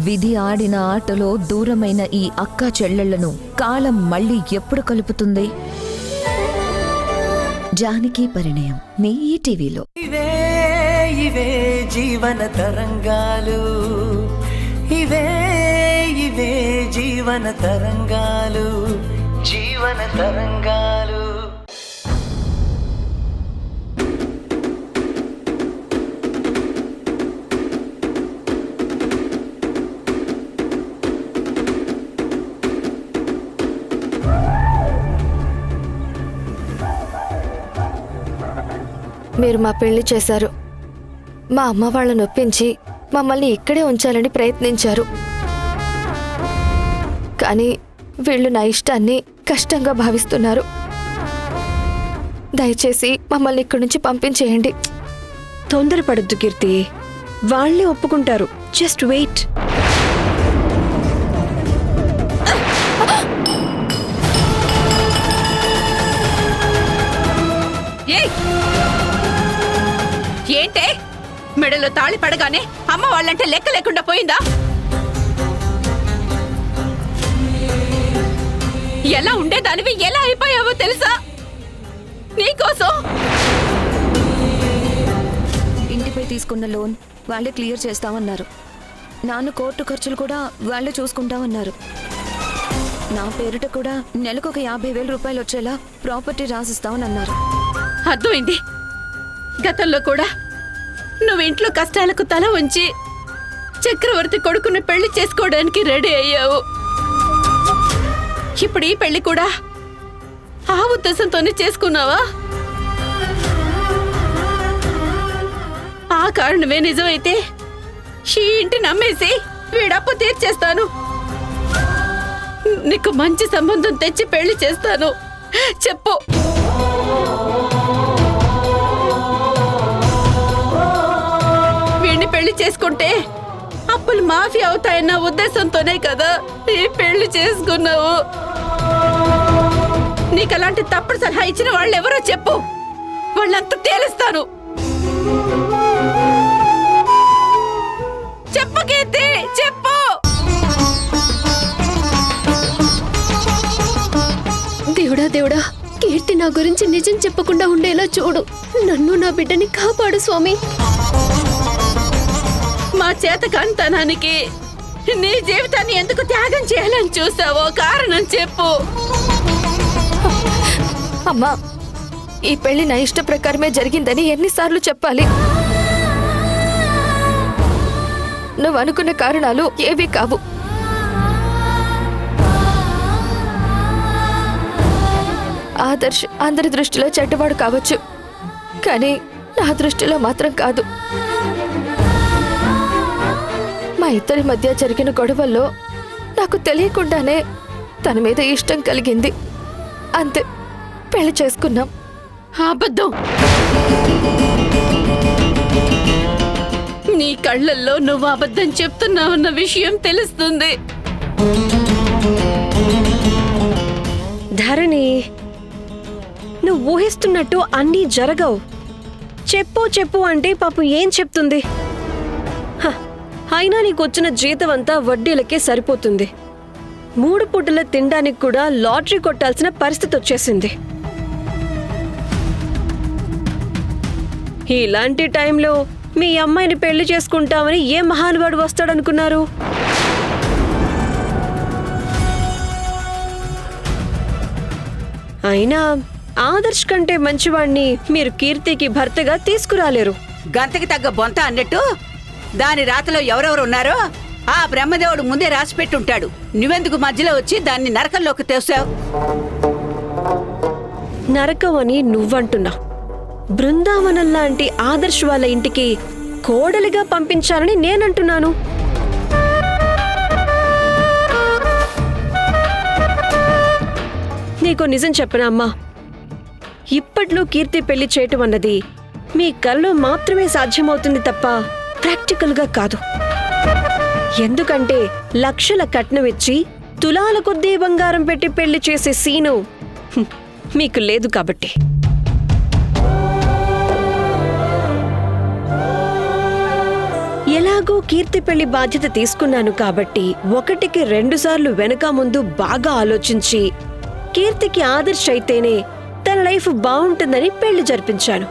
విధి ఆడిన ఆటలో దూరమైన ఈ అక్క చెల్లెళ్లను కాలం మళ్ళీ ఎప్పుడు కలుపుతుంది? జానకి పరిణయం మీ ఈటీవీలో. ఇవే ఇవే జీవన తరంగాలు, ఇవే ఇవే జీవన తరంగాలు, జీవన తరంగాలు. మీరు మా పెళ్లి చేశారు. మా అమ్మ వాళ్ళని ఒప్పించి మమ్మల్ని ఇక్కడే ఉంచాలని ప్రయత్నించారు. కానీ వీళ్ళు నా ఇష్టాన్ని కష్టంగా భావిస్తున్నారు. దయచేసి మమ్మల్ని ఇక్కడి నుంచి పంపించేయండి. తొందరపడద్దు కీర్తి, వాళ్ళే ఒప్పుకుంటారు. Just wait. ఏంటే మెడలో తాళి పడగానే అమ్మ వాళ్ళంటే లెక్క లేకుండా పోయిందా? ఎలా ఉండేదానివి ఎలా అయిపోయావో తెలుసా? నీకోసం ఇంటిపై తీసుకున్న లోన్ వాళ్ళే క్లియర్ చేస్తామన్నారు. నాన్న కోర్టు ఖర్చులు కూడా వాళ్ళే చూసుకుంటామన్నారు. నా పేరిట కూడా నెలకు ఒక 50,000 రూపాయలు వచ్చేలా ప్రాపర్టీ రాసిస్తామన్నారు. అర్థమైంది. గతంలో కూడా నువ్వు ఇంట్లో కష్టాలకు తల ఉంచి చక్రవర్తి కొడుకుని పెళ్లి చేసుకోవడానికి రెడీ అయ్యావు. ఇప్పుడు ఈ పెళ్లి కూడా ఆ ఉద్దేశంతోనే చేసుకున్నావా? ఆ కారణమే నిజమైతే ఈ ఇంటి నమ్మేసి వీడప్పు తీర్చేస్తాను. నీకు మంచి సంబంధం తెచ్చి పెళ్లి చేస్తాను. చెప్పు. వీడిని పెళ్లి చేసుకుంటే అప్పులు మాఫీ అవుతాయన్న ఉద్దేశంతోనే కదా ఈ పెళ్లి చేసుకున్నావు. నీకు అలాంటి తప్పుడు సలహా ఇచ్చిన వాళ్ళు ఎవరో చెప్పు. వాళ్ళంతా తేలుస్తాను. చెప్పు కీర్తి, చెప్పు. దేవుడా దేవుడా, కీర్తి నా గురించి నిజం చెప్పకుండా ఉండేలా చూడు. నన్ను నా బిడ్డని కాపాడు స్వామి. మా చేతకాంతనానికి నీ జీవితాన్ని ఎందుకు త్యాగం చేయాలని చూసావో కారణం చెప్పు. అమ్మా, ఈ పెళ్లి నా ఇష్ట ప్రకారమే జరిగిందని ఎన్నిసార్లు చెప్పాలి? నువ్వు అనుకున్న కారణాలు ఏవీ కావు. ఆదర్శ్ అందరి దృష్టిలో చెడ్డవాడు కావచ్చు, కానీ నా దృష్టిలో మాత్రం కాదు. మా ఇద్దరి మధ్య జరిగిన గొడవల్లో నాకు తెలియకుండానే తన మీద ఇష్టం కలిగింది. అంతే, పెళ్లి చేసుకున్నాం. అబద్ధం. నీ కళ్ళల్లో నువ్వు అబద్ధం చెప్తున్నావన్న విషయం తెలుస్తుంది. ధరణి, నువ్వు ఊహిస్తున్నట్టు అన్నీ జరగవు. చెప్పు చెప్పు అంటే పాపం ఏం చెప్తుంది? అయినా నీకొచ్చిన జీతం అంతా వడ్డీలకే సరిపోతుంది. 3 పూటల తినడానికి కూడా లాటరీ కొట్టాల్సిన పరిస్థితి వచ్చేసింది. ఇలాంటి టైంలో మీ అమ్మాయిని పెళ్లి చేసుకుంటామని ఏ మహానుభావుడు వస్తాడనుకున్నారు? అయినా ఆదర్శ్ కంటే మంచివాణ్ణి మీరు కీర్తికి భర్తగా తీసుకురాలేరు. గంతకి తగ్గ బొంత అన్నట్టు దాని రాతలో ఎవరెవరు ఉన్నారో ఆ బ్రహ్మదేవుడు ముందే రాసిపెట్టుంటాడు. నువ్వెందుకు మధ్యలో వచ్చి దాన్ని నరకంలోకి తోసావు? నరకం అని నువ్వంటున్నావు. బృందావనం లాంటి ఆదర్శ్ వాళ్ళ ఇంటికి కోడలిగా పంపించాలని నేనంటున్నాను. నీకో నిజం చెప్పనా అమ్మా? ఇప్పట్లో కీర్తి పెళ్లి చేయటం అన్నది మీ కల్లో మాత్రమే సాధ్యమవుతుంది తప్ప ప్రాక్టికల్గా కాదు. ఎందుకంటే లక్షల కట్నం ఇచ్చి తులాల కొద్దీ బంగారం పెట్టి పెళ్లి చేసే సీను మీకు లేదు కాబట్టి. ఎలాగో ఎలాగో కీర్తి పెళ్లి బాధ్యత తీసుకున్నాను కాబట్టి 1కి 2 సార్లు వెనక ముందు బాగా ఆలోచించి కీర్తికి ఆదర్శ అయితేనే తన లైఫ్ బాగుంటుందని పెళ్లి జరిపించాను.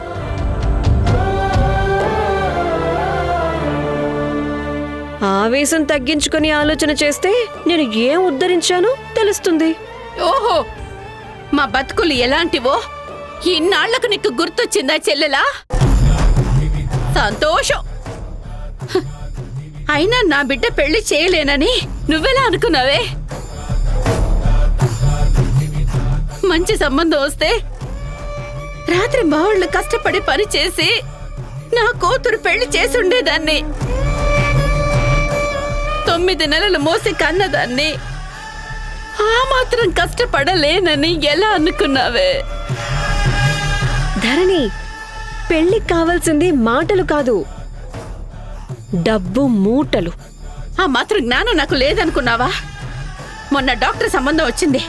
ఆవేశం తగ్గించుకుని ఆలోచన చేస్తే నేను ఏం ఉద్ధరించానో తెలుస్తుంది. ఓహో, మా బతుకులు ఎలాంటివో ఇన్నాళ్లకు నీకు గుర్తొచ్చిందా చెల్లెలా? సంతోషం. హ, అయినా నా బిడ్డ పెళ్లి చేయలేనని నువ్వెలా అనుకున్నావే? మంచి సంబంధం వస్తే రాత్రి బావుళ్ళు కష్టపడి పని చేసి నా కూతురు పెళ్లి చేసుండేదాన్ని. 9 నెలలు మోసి కన్నదాన్ని. ఆ మాత్రం కష్టపడలేనని ఎలా అనుకున్నావే? ధరణి, పెళ్లికి కావాల్సింది మాటలు కాదు, డబ్బు మూటలు. ఆ మాత్రం జ్ఞానం నాకు లేదనుకున్నావా? మొన్న డాక్టర్ సంబంధం వచ్చింది.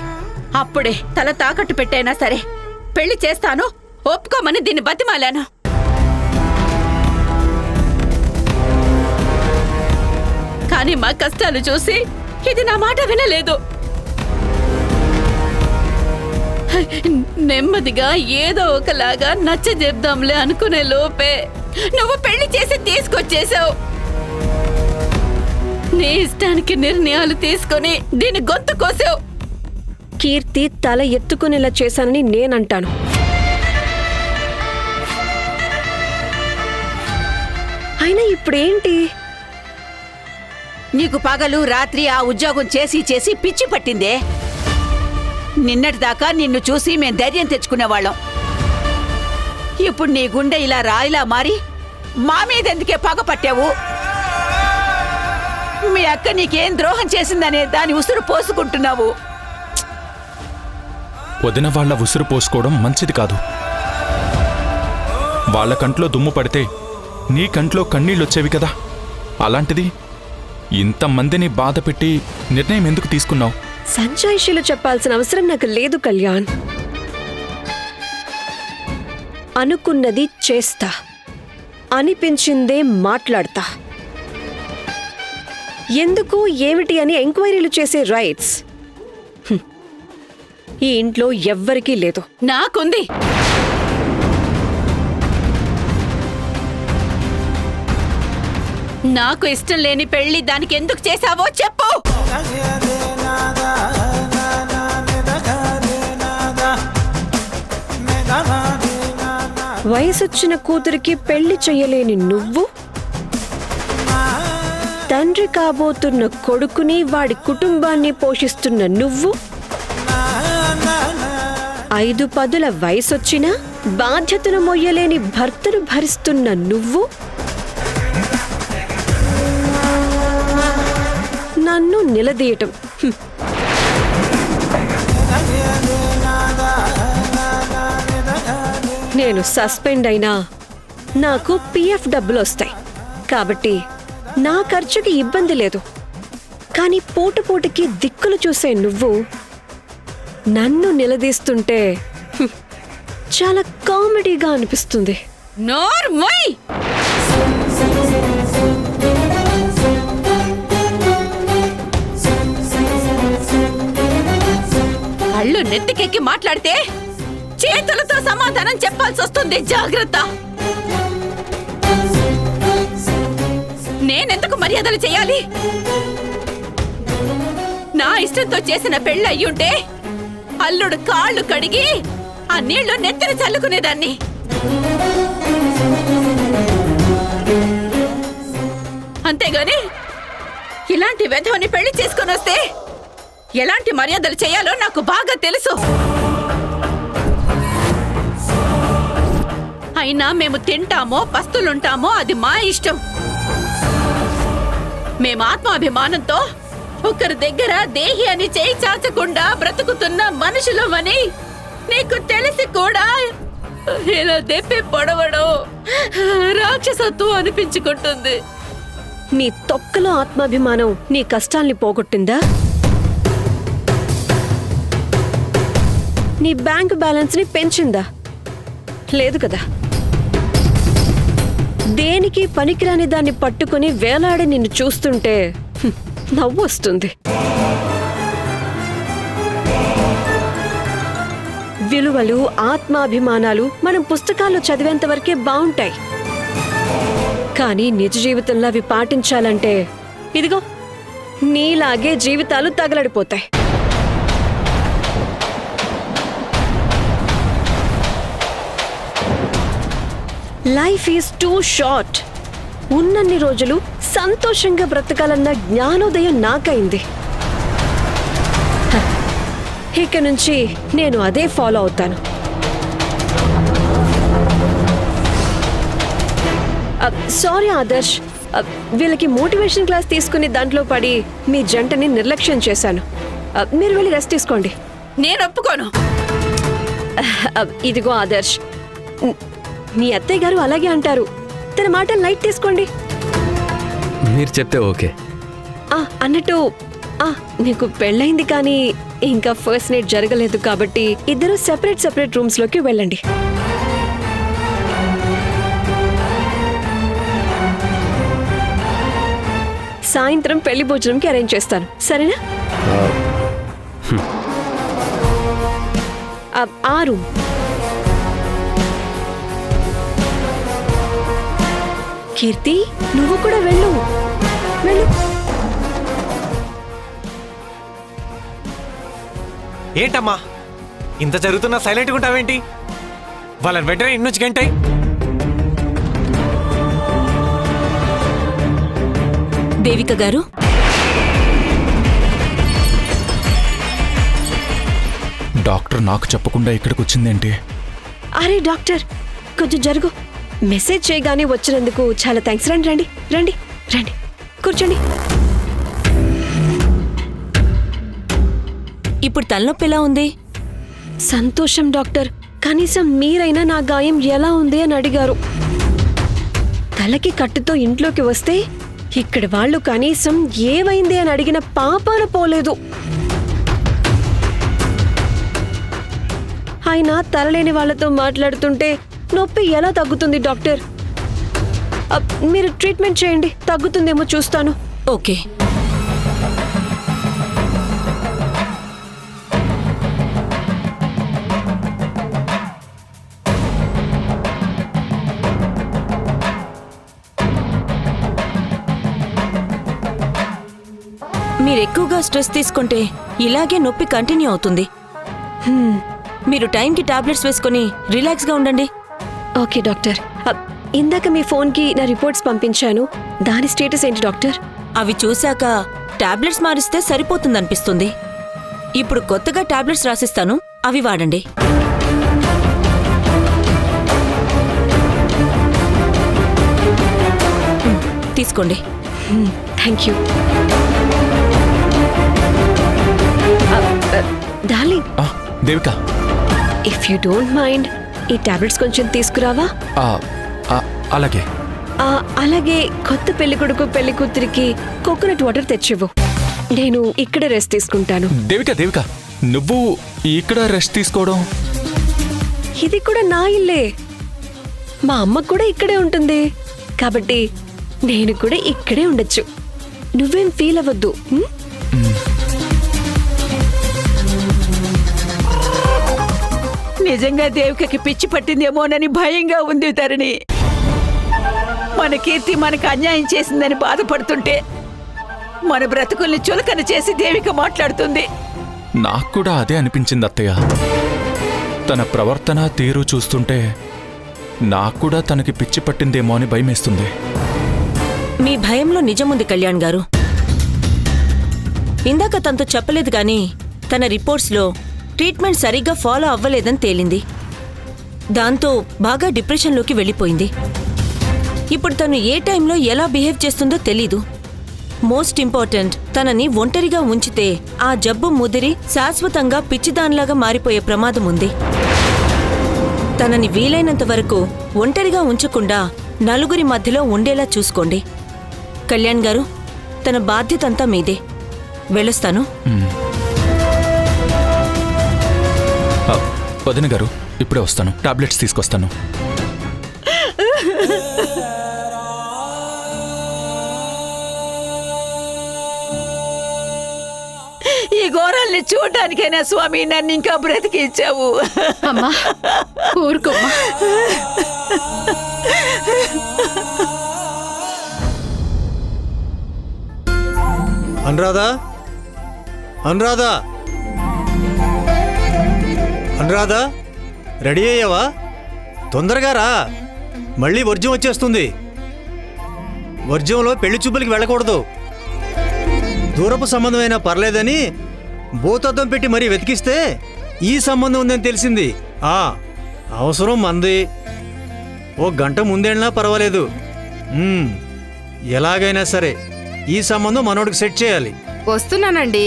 అప్పుడే తల తాకట్టు పెట్టైనా సరే పెళ్లి చేస్తాను ఒప్పుకోమని దీన్ని బతిమాలాను. కానీ మా కష్టాలు చూసి ఇది నా మాట వినలేదు. నెమ్మదిగా ఏదో ఒకలాగా నచ్చజెప్దాంలే అనుకునే లోపే నువ్వు పెళ్లి చేసి తీసుకొచ్చేసావు. నీ ఇష్టానికి నిర్ణయాలు తీసుకొని దీని గొంతు కోసావు. కీర్తి తల ఎత్తుకునేలా చేశానని నేనంటాను. అయినా ఇప్పుడేంటి? నీకు పగలు రాత్రి ఆ ఉద్యోగం చేసి చేసి పిచ్చి పట్టిందే. నిన్నటిదాకా నిన్ను చూసి మేం ధైర్యం తెచ్చుకునేవాళ్ళం. ఇప్పుడు నీ గుండె ఇలా రాయిలా మారి మా మీదెందుకే పగ పట్టావు? మీ అక్క నీకేం ద్రోహం చేసిందనే దాని ఉసురు పోసుకుంటున్నావు. వదిన వాళ్ళ ఉసురు పోసుకోవడం మంచిది కాదు. వాళ్ళ కంట్లో దుమ్ము పడితే నీ కంట్లో కన్నీళ్ళొచ్చేవి కదా. అలాంటిది ఇంతమందిని బాధ పెట్టి నిర్ణయం ఎందుకు తీసుకున్నావు? సంజాయిషీలు చెప్పాల్సిన అవసరం నాకు లేదు కళ్యాణ్. అనుకున్నది చేస్తా, అనిపించిందే మాట్లాడతా. ఎందుకు ఏమిటి అని ఎంక్వైరీలు చేసే రైట్స్ ఈ ఇంట్లో ఎవ్వరికీ లేదు. నాకుంది. నాకు ఇష్టం లేని పెళ్లి దానికి ఎందుకు చేశావో చెప్పు. వయసొచ్చిన కూతురికి పెళ్లి చెయ్యలేని నువ్వు, తండ్రి కాబోతున్న కొడుకుని వాడి కుటుంబాన్ని పోషిస్తున్న నువ్వు, 5 పదుల వయసొచ్చినా బాధ్యతను మొయ్యలేని భర్తను భరిస్తున్న నువ్వు, నన్ను నిలదీయటం. నేను సస్పెండ్ అయినా నాకు పిఎఫ్ డబ్బులు వస్తాయి కాబట్టి నా ఖర్చుకి ఇబ్బంది లేదు. కానీ పూటకి దిక్కులు చూసే నువ్వు నన్ను నిలదీస్తుంటే చాలా కామెడీగా అనిపిస్తుంది. నోర్మోయ్! కళ్ళు నెత్తికెక్కి మాట్లాడితే చేతులతో సమాధానం చెప్పాల్సి వస్తుంది. జాగ్రత్త. నేనెందుకు మర్యాదలు చేయాలి? నా ఇష్టంతో చేసిన పెళ్ళి అయ్యుంటే అల్లుడు కాళ్ళు కడిగి ఆ నీళ్లు నెత్తిన చల్లుకునేదాన్ని. అంతేగాని ఇలాంటి వెధవని పెళ్లి చేసుకొని వస్తే ఎలాంటి మర్యాదలు చేయాలో నాకు బాగా తెలుసు. అయినా మేము తింటామో పస్తులుంటామో అది మా ఇష్టం. మేము ఆత్మాభిమానంతో ఒకరి దగ్గర దేహి అని చేయి చాచకుండా బ్రతుకుతున్న మనుషులమని నీకు తెలిసి కూడా ఇలా దెప్పి పొడవడం రాక్షసత్వం అనిపించుకుంటుంది. నీ తొక్కలో ఆత్మాభిమానం నీ కష్టాల్ని పోగొట్టిందా? నీ బ్యాంక్ బ్యాలెన్స్ ని పెంచిందా? లేదు కదా. దేనికి పనికిరాని దాన్ని పట్టుకుని వేలాడి నిన్ను చూస్తుంటే నవ్వు వస్తుంది. విలువలు, ఆత్మాభిమానాలు మనం పుస్తకాల్లో చదివేంత వరకే బావుంటాయి. కానీ నిజ జీవితంలో అవి పాటించాలంటే ఇదిగో నీలాగే జీవితాలు తగలడిపోతాయి. Life is too short. ఉన్నన్ని రోజులు సంతోషంగా బ్రతకాలన్న జ్ఞానోదయం నాకైంది. ఇక నుంచి నేను అదే ఫాలో అవుతాను. సారీ ఆదర్శ్, వీళ్ళకి మోటివేషన్ క్లాస్ తీసుకుని దాంట్లో పడి మీ జంటని నిర్లక్ష్యం చేశాను. మీరు వెళ్ళి రెస్ట్ తీసుకోండి. నేను ఒప్పుకోను. ఇదిగో ఆదర్శ్, మీ అత్తయ్య గారు అలాగే అంటారు. తన మాట లైట్ తీసుకోండి. మీరు చెప్తే ఓకే. అన్నట్టు నీకు పెళ్ళైంది కానీ ఇంకా ఫస్ట్ నైట్ జరగలేదు కాబట్టి ఇద్దరు సెపరేట్ రూమ్స్ లోకి వెళ్ళండి. సాయంత్రం పెళ్లి భోజనంకి అరేంజ్ చేస్తాను, సరేనా? ఆ రూమ్. కీర్తి, నువ్వు కూడా వెళ్ళు. ఏంటమ్మా ఇంత జరుగుతున్నా సైలెంట్గా ఉంటావేంటి? వాళ్ళని వెంటనే ఇన్ని నుంచి గంటాయి. దేవిక గారు, డాక్టర్ నాకు చెప్పకుండా ఇక్కడికి వచ్చిందేంటి? అరే డాక్టర్, కొంచెం జరుగు. మెసేజ్ చేయగానే వచ్చినందుకు చాలా థ్యాంక్స్. రండి రండి రండి రండి, కూర్చోండి. ఇప్పుడు తలనొప్పి ఎలా ఉంది? సంతోషం డాక్టర్. కనీసం మీరైనా నా గాయం ఎలా ఉంది అని అడిగారు. తలకి కట్టుతో ఇంట్లోకి వస్తే ఇక్కడ వాళ్ళు కనీసం ఏమైంది అని అడిగిన పాపాన పోలేదు. అయినా తలలేని వాళ్ళతో మాట్లాడుతుంటే నొప్పి ఎలా తగ్గుతుంది డాక్టర్? మీరు ట్రీట్మెంట్ చేయండి, తగ్గుతుందేమో చూస్తాను. ఓకే. మీరు ఎక్కువగా స్ట్రెస్ తీసుకుంటే ఇలాగే నొప్పి కంటిన్యూ అవుతుంది. మీరు టైంకి టాబ్లెట్స్ వేసుకొని రిలాక్స్గా ఉండండి. Okay doctor. ఇందాక మీ ఫోన్కి నా రిపోర్ట్స్ పంపించాను, దాని స్టేటస్ ఏంటి డాక్టర్? అవి చూశాక టాబ్లెట్స్ మారిస్తే సరిపోతుందనిపిస్తుంది. ఇప్పుడు కొత్తగా టాబ్లెట్స్ రాసిస్తాను, అవి వాడండి. తీసుకోండి. Thank you darling. Devika, if you don't mind ఈ టాబ్లెట్స్ కొంచెం తీసుకురావా? అలాగే. అలాగే కొత్త పెళ్లికొడుకు పెళ్లి కూతురికి కోకోనట్ వాటర్ తెచ్చివ్వు. నేను ఇక్కడే రెస్ట్ తీసుకుంటాను. దేవిక, నువ్వు ఇక్కడ రెస్ట్ తీసుకోవడం? ఇది కూడా నా ఇల్లే. మా అమ్మ కూడా ఇక్కడే ఉంటుంది కాబట్టి నేను కూడా ఇక్కడే ఉండొచ్చు. నువ్వేం ఫీల్ అవ్వద్దు. నిజంగా దేవికకి పిచ్చి పట్టిందేమోనని భయంగా ఉంది తరుణి. మన కీర్తి మనకు అన్యాయం చేసిందని బాధపడుతుంటే మన బ్రతుకుల్ని చులకన చేసి దేవిక మాట్లాడుతుంది. నాకు కూడా అదే అనిపించింది అత్తయ్య. తన ప్రవర్తన తీరు చూస్తుంటే నాకు కూడా తనకి పిచ్చి పట్టిందేమో అని భయమేస్తుంది. మీ భయంలో నిజముంది కళ్యాణ్ గారు. ఇందాక తనతో చెప్పలేదు కానీ తన రిపోర్ట్స్లో ట్రీట్మెంట్ సరిగ్గా ఫాలో అవ్వలేదని తేలింది. దాంతో బాగా డిప్రెషన్లోకి వెళ్ళిపోయింది. ఇప్పుడు తను ఏ టైంలో ఎలా బిహేవ్ చేస్తుందో తెలీదు. మోస్ట్ ఇంపార్టెంట్, తనని ఒంటరిగా ఉంచితే ఆ జబ్బు ముదిరి శాశ్వతంగా పిచ్చిదానిలాగా మారిపోయే ప్రమాదం ఉంది. తనని వీలైనంత వరకు ఒంటరిగా ఉంచకుండా నలుగురి మధ్యలో ఉండేలా చూసుకోండి. కళ్యాణ్ గారు, తన బాధ్యతంతా మీదే. వెళ్ళొస్తాను. వదిన గారు, ఇప్పుడే వస్తాను. టాబ్లెట్స్ తీసుకొస్తాను. ఈ ఘోరాల్ని చూడడానికైనా స్వామి నన్ను ఇంకా బ్రతికించావు. అమ్మా ఊరుకోమ్మా. అనురాధా, అనురాధా, అనురాధా, రెడీ అయ్యావా? తొందరగా రా, మళ్ళీ వర్జం వచ్చేస్తుంది. వర్జంలో పెళ్లి చూపులకి వెళ్ళకూడదు. దూరపు సంబంధమైనా పర్లేదని భూతద్దం పెట్టి మరీ వెతికిస్తే ఈ సంబంధం ఉందని తెలిసింది. అవసరం మంది. ఓ గంట ముందేళ్ళినా పర్వాలేదు. ఎలాగైనా సరే ఈ సంబంధం మనోడికి సెట్ చేయాలి. వస్తున్నానండి.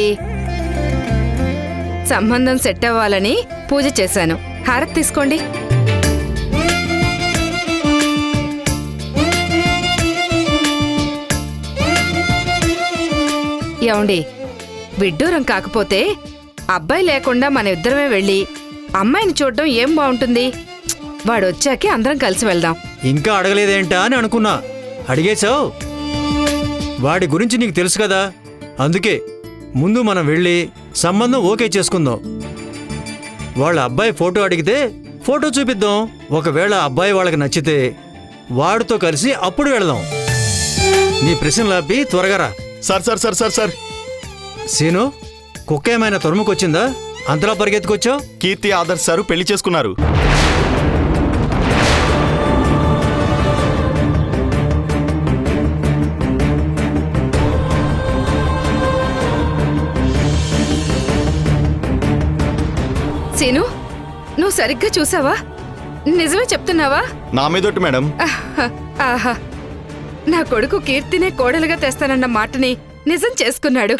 సంబంధం సెట్ అవ్వాలని పూజ చేశాను. హారతి తీసుకోండి. ఏమండి, విడ్డూరం కాకపోతే అబ్బాయి లేకుండా మన ఇద్దరమే వెళ్ళి అమ్మాయిని చూడడం ఏం బాగుంటుంది? వాడు వచ్చాకే అందరం కలిసి వెళ్దాం. ఇంకా అడగలేదేంటా అని అనుకున్నా. అడిగేశావు. వాడి గురించి నీకు తెలుసు కదా, అందుకే ముందు మనం వెళ్ళి సంబంధం ఓకే చేసుకుందాం. వాళ్ళ అబ్బాయి ఫోటో అడిగితే ఫోటో చూపిద్దాం. ఒకవేళ అబ్బాయి వాళ్ళకి నచ్చితే వాడితో కలిసి అప్పుడు వెళదాం. నీ ప్రశ్నలు ఆపి త్వరగా రా. Sir sir sir sir sir సీను, కుక్క ఏమైనా తరుముకొచ్చిందా? అంతలా పరిగెత్తుకొచ్చావు? కీర్తి ఆదర్శ్ సారు పెళ్లి చేసుకున్నారు. సీను, నువ్వు సరిగ్గా చూసావా? నిజమే చెప్తున్నావా? నా మీదొట్టు మేడం. ఆహా, నా కొడుకు కీర్తినే కోడలుగా తెస్తానన్న మాటని నిజం చేసుకున్నాడు.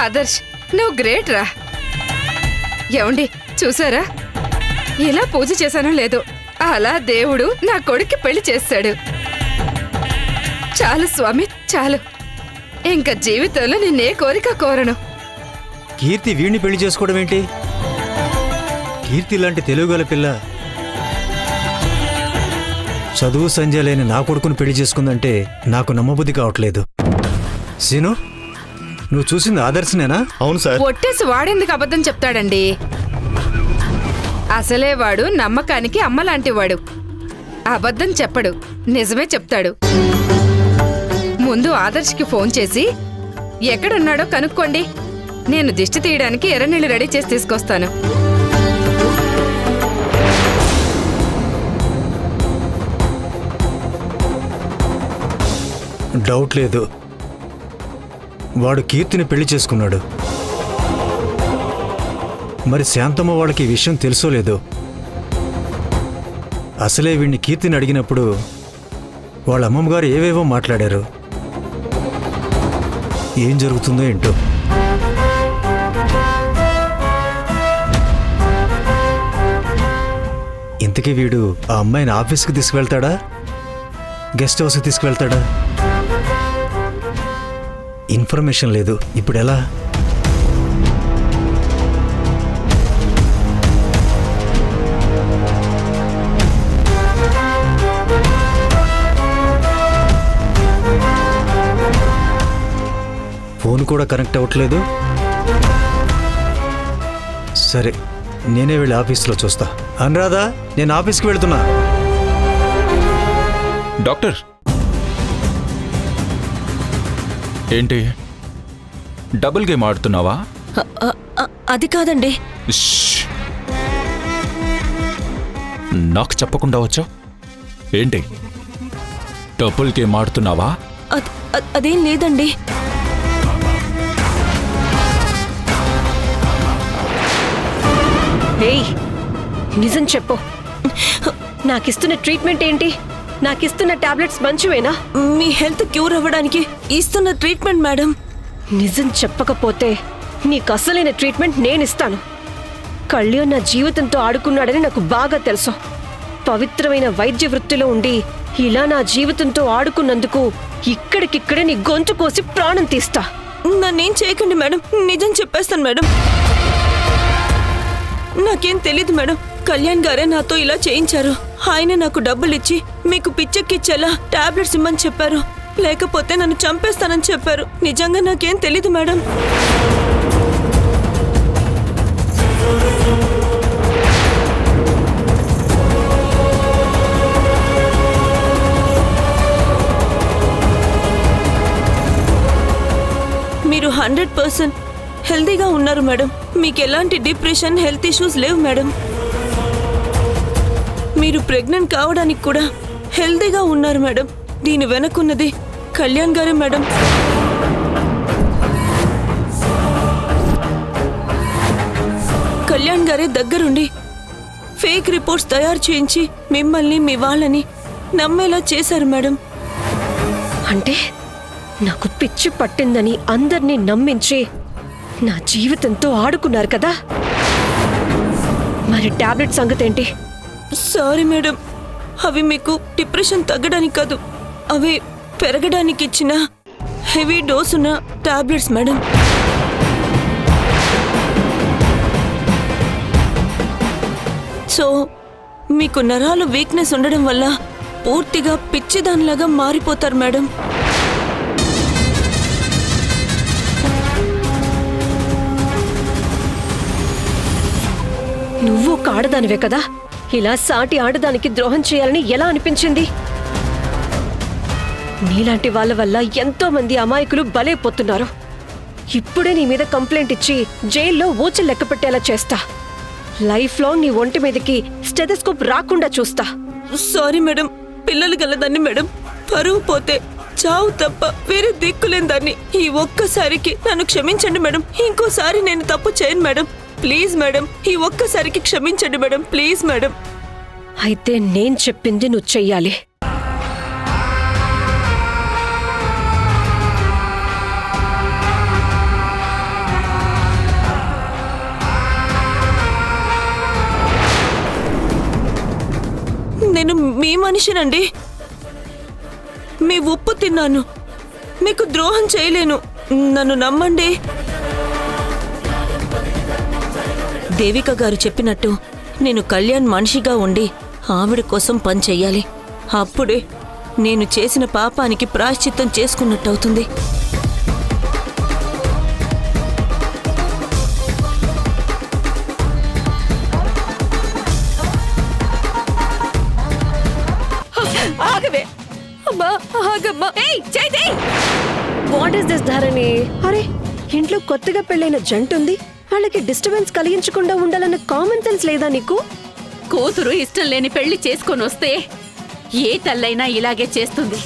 ఆదర్శ్, నువ్వు గ్రేట్ రా. ఏమండి చూసారా? ఇలా పూజ చేశానో లేదో, అలా దేవుడు నా కొడుక్కి పెళ్లి చేశాడు. చాలు స్వామి, చాలు. ఇంకా జీవితంలో నిన్నే కోరిక కోరను. కీర్తి వీడిని పెళ్లి చేసుకోవడం ఏంటి? కీర్తి లాంటి తెలుగుగల పిల్ల చదువు సంధ్య లేని నా కొడుకును పెళ్లి చేసుకుందంటే నాకు నమ్మబుద్ధి కావట్లేదు. సీను, నువ్వు చూసింది ఆదర్శనేనా? అవును సార్. ఒట్టేసి వాడెందుకు అబద్ధం చెప్తాడండి? అసలే వాడు నమ్మకానికి అమ్మలాంటి వాడు. అబద్ధం చెప్పడు, నిజమే చెప్తాడు. ముందు ఆదర్శ్కి ఫోన్ చేసి ఎక్కడున్నాడో కనుక్కోండి. నేను దిష్టి తీయడానికి ఎర్రనీళ్ళు రెడీ చేసి తీసుకొస్తాను. డౌట్ లేదు, వాడు కీర్తిని పెళ్లి చేసుకున్నాడు. మరి శాంతమ్మ వాళ్ళకి ఈ విషయం తెలుసో లేదో? అసలే వీడిని కీర్తిని అడిగినప్పుడు వాళ్ళ అమ్మమ్మగారు ఏవేవో మాట్లాడారు. ఏం జరుగుతుందో ఏంటో. ఇంతకీ వీడు ఆ అమ్మాయిని ఆఫీస్కి తీసుకువెళ్తాడా, గెస్ట్ హౌస్కి తీసుకువెళ్తాడా? ఇన్ఫర్మేషన్ లేదు. ఇప్పుడు ఎలా? ఫోన్ కూడా కనెక్ట్ అవ్వట్లేదు. సరే, నేనే వెళ్ళి ఆఫీస్లో చూస్తా. అనురాధా, నేను ఆఫీస్కి వెళ్తున్నా. డాక్టర్, ఏంటి డబుల్ గేమ్ ఆడుతున్నావా? అది కాదండి. శ్ష్! నాకు చెప్పకుండా వచ్చావు ఏంటి? డబుల్ గేమ్ ఆడుతున్నావా? అదేం లేదండి. ఏయ్, నిజం చెప్పు. నాకిస్తున్న ట్రీట్మెంట్ ఏంటి? నాకిస్తున్న టాబ్లెట్స్ మంచివేనా? మీ హెల్త్ క్యూర్ అవ్వడానికి ఇస్తున్న ట్రీట్మెంట్ మేడం. నిజం చెప్పకపోతే నీకు అసలైన ట్రీట్మెంట్ నేనిస్తాను. కళ్యాణ్ నా జీవితంతో ఆడుకున్నాడని నాకు బాగా తెలుసు. పవిత్రమైన వైద్య వృత్తిలో ఉండి ఇలా నా జీవితంతో ఆడుకున్నందుకు ఇక్కడికిక్కడే నీ గొంతు కోసి ప్రాణం తీస్తా. నన్నేం చేయకండి మేడం, నిజం చెప్పేస్తాను మేడం. నాకేం తెలీదు మేడం. కళ్యాణ్ గారే నాతో ఇలా చేయించారు. ఆయన నాకు డబ్బులిచ్చి మీకు పిచ్చెక్కిచ్చేలా టాబ్లెట్స్ ఇమ్మని చెప్పారు. లేకపోతే నన్ను చంపేస్తానని చెప్పారు. నిజంగా నాకేం తెలీదు మేడం. మీరు 100% హెల్తీగా ఉన్నారు మేడం. మీకు ఎలాంటి డిప్రెషన్, హెల్త్ ఇష్యూస్ లేవు మేడం. మీరు ప్రెగ్నెంట్ కావడానికి కూడా హెల్తీగా ఉన్నారు మేడం. దీని వెనకున్నది కళ్యాణ్ గారే మేడం. కళ్యాణ్ గారే దగ్గరుండి ఫేక్ రిపోర్ట్స్ తయారు చేయించి మిమ్మల్ని, మీ వాళ్ళని నమ్మేలా చేశారు మేడం. అంటే నాకు పిచ్చి పట్టిందని అందర్నీ నమ్మించి నా జీవితంతో ఆడుకున్నారు కదా. మరి టాబ్లెట్ సంగతి ఏంటి? సారీ మేడం, అవి మీకు డిప్రెషన్ తగ్గడానికి కాదు, అవి పెరగడానికి ఇచ్చిన హెవీ డోస్ ఉన్న టాబ్లెట్స్ మేడం. సో మీకు నరాలు వీక్నెస్ ఉండడం వల్ల పూర్తిగా పిచ్చిదానిలాగా మారిపోతారు మేడం. నువ్వు ఒక ఆడదానివే కదా, ఇలా సాటి ఆడదానికి ద్రోహం చేయాలని ఎలా అనిపించింది? నీలాంటి వాళ్ళ వల్ల ఎంతో మంది అమాయకులు బలైపోతున్నారు. ఇప్పుడే నీ మీద కంప్లైంట్ ఇచ్చి జైల్లో ఊచలు లెక్క పెట్టేలా చేస్తా. లైఫ్ లాంగ్ నీ ఒంటి మీదకి స్టెథోస్కోప్ రాకుండా చూస్తా. సారీ మేడం, పిల్లలు గలదాన్ని మేడం. పరువు పోతే చావు తప్ప వేరే దిక్కులేని దాన్ని. ఈ ఒక్కసారికి నన్ను క్షమించండి మేడం. ఇంకోసారి నేను తప్పు చేయను మేడం. ప్లీజ్ మేడం, ఈ ఒక్కసారికి క్షమించండి మేడం. Please madam. అయితే నేను చెప్పింది నువ్వు చెయ్యాలి. నేను మీ మనిషినండి. మీ ఉప్పు తిన్నాను, మీకు ద్రోహం చేయలేను. నన్ను నమ్మండి. దేవిక గారు చెప్పినట్టు నేను కళ్యాణ్ మనిషిగా ఉండి ఆవిడ కోసం పని చెయ్యాలి. అప్పుడే నేను చేసిన పాపానికి ప్రాయశ్చిత్తం చేసుకున్నట్టవుతుంది. ఆగవే. అమ్మా ఆగమ్మా. వాట్ ఇస్ దిస్ ధరణి? అరే, ఇంట్లో కొత్తగా పెళ్ళైన జంట ఉంది, వాళ్ళకి డిస్టర్బెన్స్ కలిగించకుండా ఉండాలన్న కామన్ సెన్స్ లేదా నీకు? కూతురు ఇష్టం లేని పెళ్లి చేసుకొని వస్తే ఏ తల్లైనా ఇలాగే చేస్తుంది.